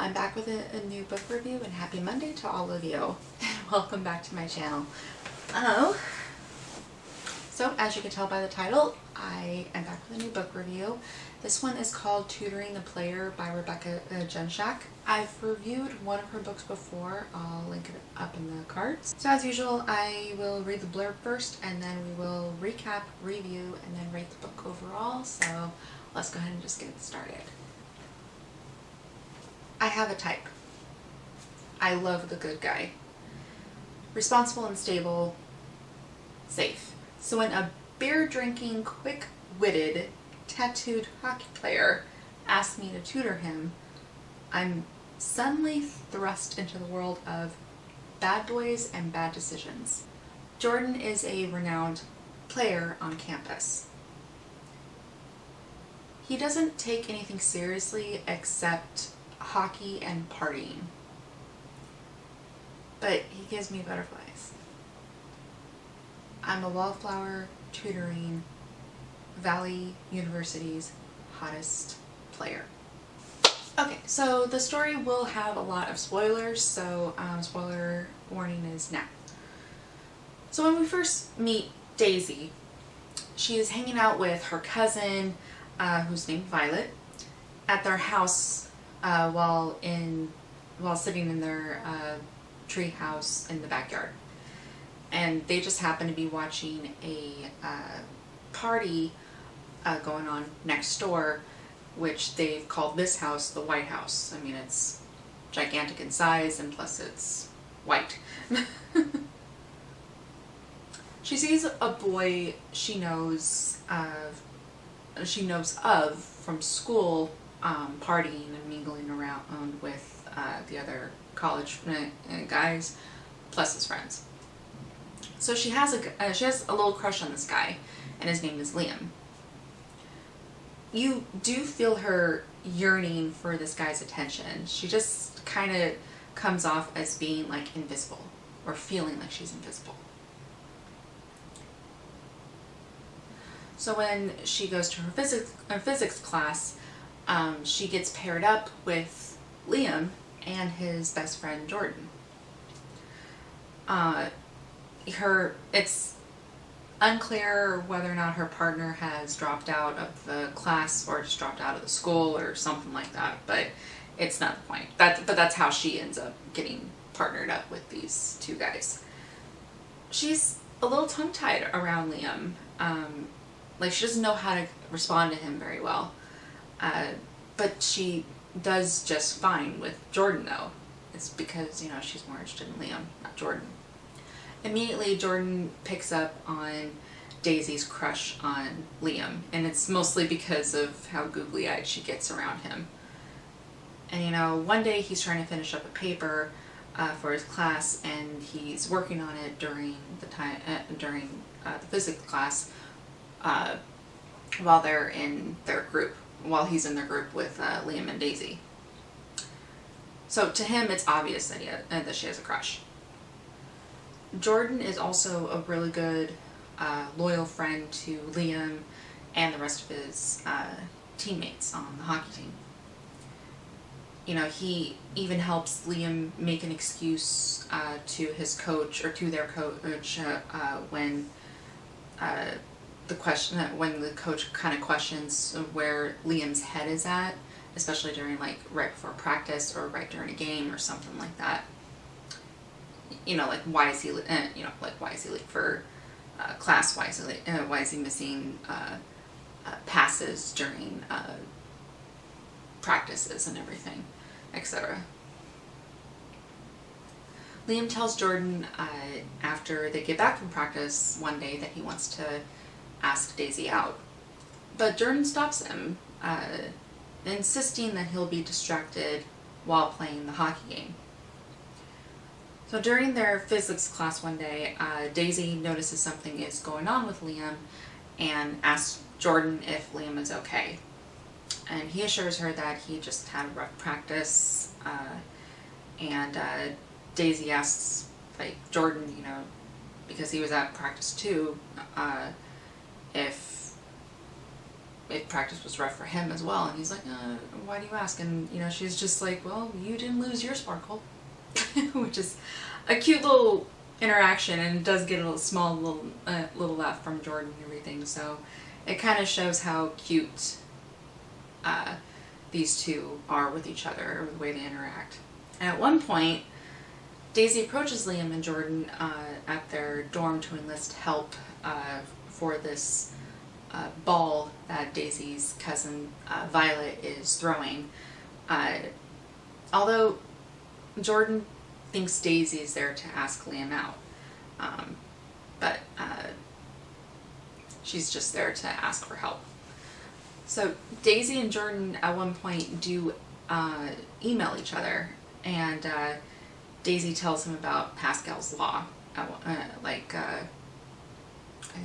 I'm back with a new book review, and happy Monday to all of you. Welcome back to my channel. So as you can tell by the title, I am back with a new book review. This one is called Tutoring the Player by Jenshak. I've reviewed one of her books before. I'll link it up in the cards. So as usual, I will read the blurb first, and then we will recap, review, and then rate the book overall. So let's go ahead and just get started. I have a type. I love the good guy. Responsible and stable, safe. So when a beer-drinking, quick-witted, tattooed hockey player asks me to tutor him, I'm suddenly thrust into the world of bad boys and bad decisions. Jordan is a renowned player on campus. He doesn't take anything seriously except hockey and partying, but he gives me butterflies. I'm a wallflower tutoring Valley University's hottest player. Okay, so the story will have a lot of spoilers, so spoiler warning is now. So when we first meet Daisy, she is hanging out with her cousin, who's named Violet, at their house while sitting in their tree house in the backyard. And they just happen to be watching a party going on next door, which they've called this house the White House. I mean, it's gigantic in size, and plus it's white. She sees a boy she knows of from school partying and mingling around with the other college guys, plus his friends. So she has a little crush on this guy, and his name is Liam. You do feel her yearning for this guy's attention. She just kind of comes off as being like invisible, or feeling like she's invisible. So when she goes to her physics class, she gets paired up with Liam and his best friend Jordan. It's unclear whether or not her partner has dropped out of the class or just dropped out of the school or something like that, but it's not the point. But that's how she ends up getting partnered up with these two guys. She's a little tongue-tied around Liam. Like, she doesn't know how to respond to him very well. But she does just fine with Jordan, though. It's because, you know, she's more interested in Liam, not Jordan. Immediately, Jordan picks up on Daisy's crush on Liam, and it's mostly because of how googly-eyed she gets around him. And, you know, one day he's trying to finish up a paper for his class, and he's working on it during the physics class while they're in their group, while he's in their group with Liam and Daisy. So to him, it's obvious that she has a crush. Jordan is also a really good, loyal friend to Liam and the rest of his teammates on the hockey team. You know, he even helps Liam make an excuse to his coach, or to their coach, when the coach kind of questions where Liam's head is at, especially during, like, right before practice or right during a game or something like that. You know, like, why is he late for class? Why is he missing passes during practices and everything, etc. Liam tells Jordan after they get back from practice one day that he wants to ask Daisy out, but Jordan stops him, insisting that he'll be distracted while playing the hockey game. So during their physics class one day, Daisy notices something is going on with Liam and asks Jordan if Liam is okay. And he assures her that he just had a rough practice, and Daisy asks, like, Jordan, you know, because he was at practice too, if practice was rough for him as well. And he's like, why do you ask? And, you know, she's just like, well, you didn't lose your sparkle. Which is a cute little interaction, and it does get a little small little laugh from Jordan and everything. So it kind of shows how cute these two are with each other, or the way they interact. And at one point, Daisy approaches Liam and Jordan at their dorm to enlist help for this ball that Daisy's cousin Violet is throwing. Although Jordan thinks Daisy is there to ask Liam out, but she's just there to ask for help. So Daisy and Jordan at one point do email each other, and Daisy tells him about Pascal's law. I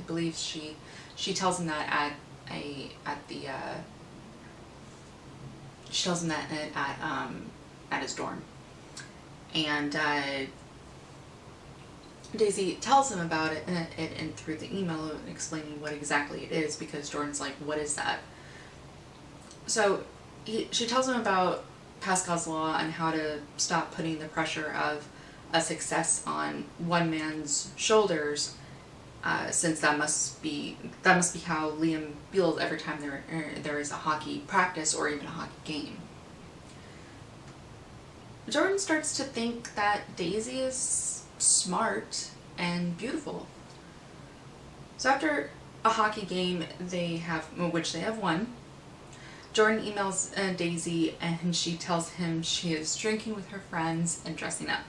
believe she tells him that at his dorm, and Daisy tells him about it and through the email, explaining what exactly it is, because Jordan's like, what is that? So she tells him about Pascal's law and how to stop putting the pressure of a success on one man's shoulders, since that must be how Liam feels every time there is a hockey practice or even a hockey game. Jordan starts to think that Daisy is smart and beautiful. So after a hockey game which they have won, Jordan emails Daisy, and she tells him she is drinking with her friends and dressing up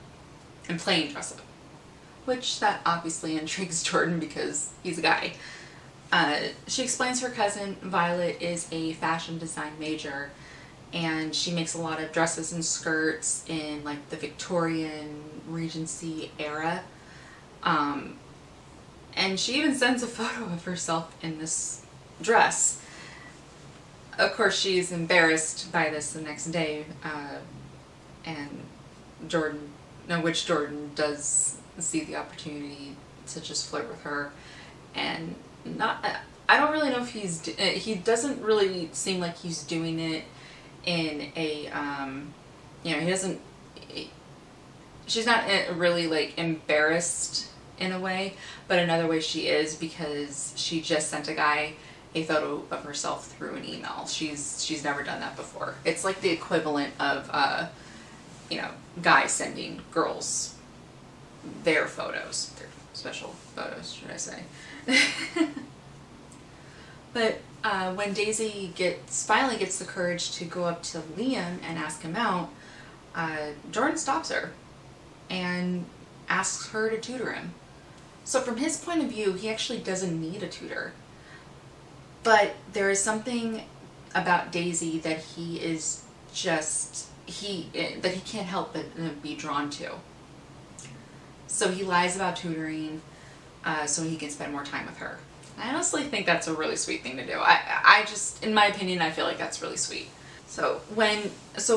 and playing dress up, which that obviously intrigues Jordan because he's a guy. She explains her cousin Violet is a fashion design major, and she makes a lot of dresses and skirts in like the Victorian Regency era. And she even sends a photo of herself in this dress. Of course, she's embarrassed by this the next day, and Jordan does see the opportunity to just flirt with her, and I don't really know if he doesn't really seem like he's doing it in a, she's not really like embarrassed in a way, but another way she is, because she just sent a guy a photo of herself through an email. She's never done that before. It's like the equivalent of guys sending girls their photos, their special photos, should I say. But when Daisy finally gets the courage to go up to Liam and ask him out, Jordan stops her and asks her to tutor him. So from his point of view, he actually doesn't need a tutor. But there is something about Daisy that he can't help but be drawn to. So he lies about tutoring so he can spend more time with her. I honestly think that's a really sweet thing to do. I just, in my opinion, I feel like that's really sweet. So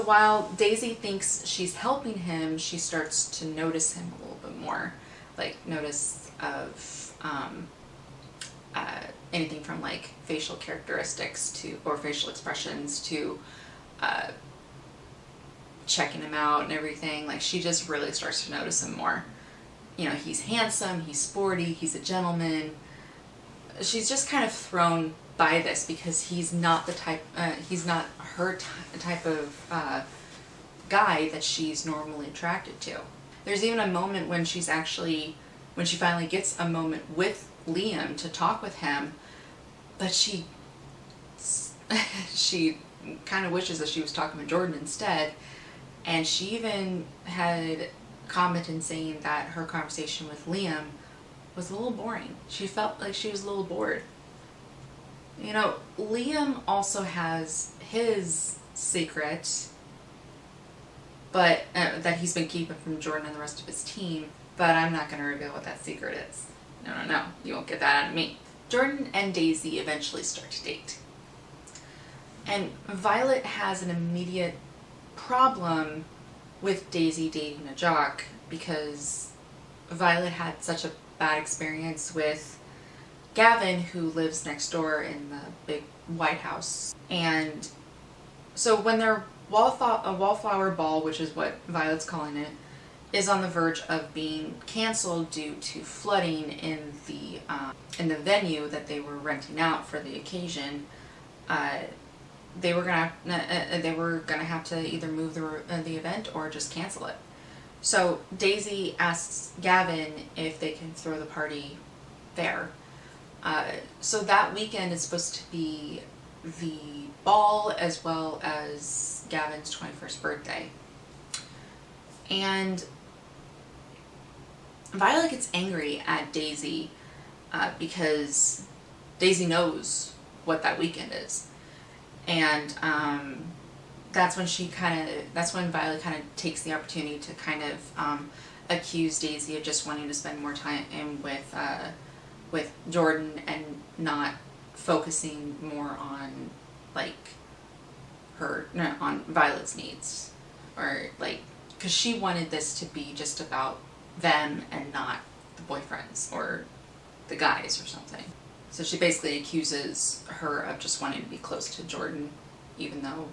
while Daisy thinks she's helping him, she starts to notice him a little bit more. Like notice of anything from like facial characteristics or facial expressions to checking him out and everything. Like she just really starts to notice him more. You know, he's handsome, he's sporty, he's a gentleman. She's just kind of thrown by this because he's not her type of guy that she's normally attracted to. There's even a moment when she finally gets a moment with Liam to talk with him, but she kind of wishes that she was talking with Jordan instead, and she even had comment in saying that her conversation with Liam was a little boring. She felt like she was a little bored. You know, Liam also has his secret, but that he's been keeping from Jordan and the rest of his team, but I'm not going to reveal what that secret is. No, you won't get that out of me. Jordan and Daisy eventually start to date. And Violet has an immediate problem with Daisy dating a jock because Violet had such a bad experience with Gavin, who lives next door in the big White House. And so when their wallflower ball, which is what Violet's calling it, is on the verge of being canceled due to flooding in the venue that they were renting out for the occasion, they were gonna have to either move the event or just cancel it. So Daisy asks Gavin if they can throw the party there. So that weekend is supposed to be the ball as well as Gavin's 21st birthday. And Violet gets angry at Daisy because Daisy knows what that weekend is. And that's when Violet kind of takes the opportunity to kind of accuse Daisy of just wanting to spend more time with Jordan and not focusing more on on Violet's needs, or because she wanted this to be just about them and not the boyfriends or the guys or something. So she basically accuses her of just wanting to be close to Jordan, even though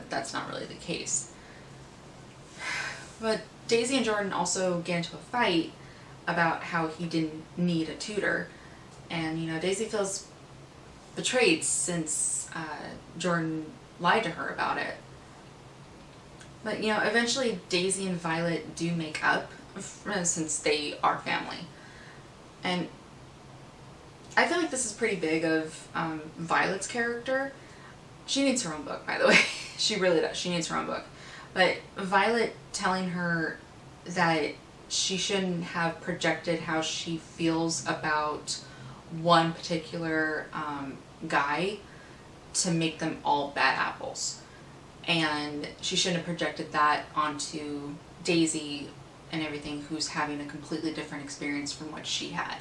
that's not really the case. But Daisy and Jordan also get into a fight about how he didn't need a tutor, and Daisy feels betrayed since Jordan lied to her about it. But eventually Daisy and Violet do make up, since they are family. And I feel like this is pretty big of Violet's character. She needs her own book, by the way. She really does. She needs her own book. But Violet telling her that she shouldn't have projected how she feels about one particular guy to make them all bad apples. And she shouldn't have projected that onto Daisy and everything, who's having a completely different experience from what she had.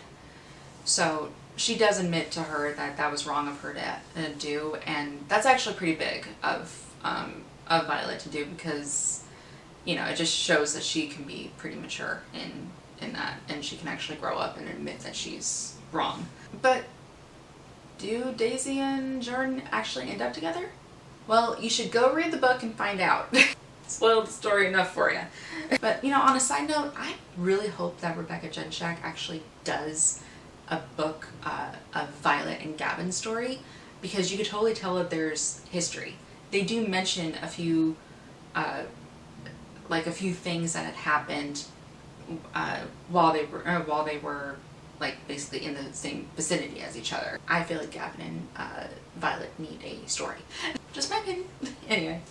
So she does admit to her that that was wrong of her to do, and that's actually pretty big of Violet to do, because it just shows that she can be pretty mature in that, and she can actually grow up and admit that she's wrong. But do Daisy and Jordan actually end up together? Well, you should go read the book and find out. Spoiled the story enough for you. But on a side note, I really hope that Rebecca Jenshak actually does a book of Violet and Gavin's story, because you could totally tell that there's history. They do mention a few things that had happened while they were basically in the same vicinity as each other. I feel like Gavin and Violet need a story. Just my opinion.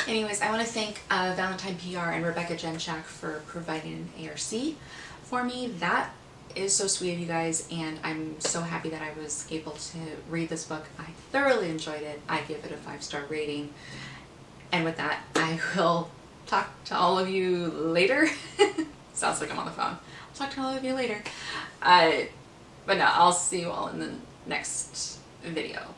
Anyways, I want to thank Valentine PR and Rebecca Jenshak for providing an ARC for me. That is so sweet of you guys, and I'm so happy that I was able to read this book. I thoroughly enjoyed it. I give it a 5-star rating. And with that, I will talk to all of you later. Sounds like I'm on the phone. I'll talk to all of you later. But no, I'll see you all in the next video.